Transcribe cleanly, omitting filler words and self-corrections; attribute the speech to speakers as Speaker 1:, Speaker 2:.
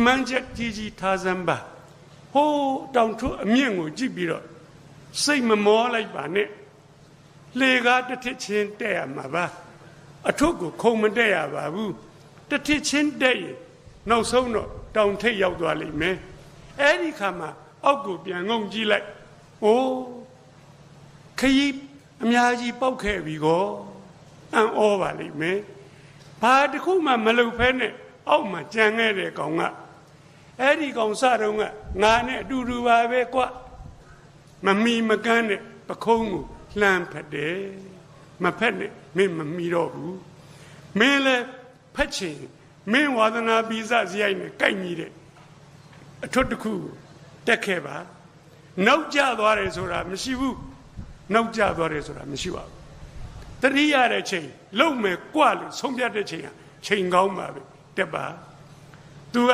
Speaker 1: မှန်းချက်ကြီးထားစမ်းပါဟိုးတောင်ထွတ်အမြင့်ကိုကြည့်ပြီးတော့စိတ်မမောလိုက်ပါနဲ့လေကားတစ်ထစ်ချင်းတက်ရမှာပါအထုပ်ကိုခုံမတက်ရပါဘူးတစ်ထစ်ချင်းတက်ရင်နောက်ဆုံးတော့တောင်ထိပ်ရောက်သွားလိမ့်မယ်အဲ့ဒီခါမှာအောက်ကိုပြန်ငုံကြည့်လိုက်အိုးခရီးအများကြီးပောက်ခဲ့ပြီကောအံ့ဩပါလိမ့်မယ်ဘာတခုမှမလုပ်ဖဲနဲ့အောက်မှာကြံခဲ့တဲ့ကောင်ကအဲ့ဒီကောင်စတော့ကငါနဲ့အတူတူပါပဲကွမမီမကန်းနဲ့ပခုံးကိုလှမ်းဖက်တယ်မဖက်နဲ့မင်းမမီတော့ဘူးမင်းလည်းဖက်ချင်မင်းဝါသနာပိစစရိုက်နဲ့ကိုက်ညီတဲ့အထွတ်တစ်ခုတက်ခဲ့ပါနောက်ကျသွားတယ်ဆိုတာမရှိဘူးနောက်ကျသွားတယ်ဆိုတာမရှိပါဘူးတတိယတဲ့ချိန်လုံမဲ့ကြွလို့ဆုံးဖြတ်တဲ့ချိန်ကချိန်ကောင်းပါပဲတက်ပါသူက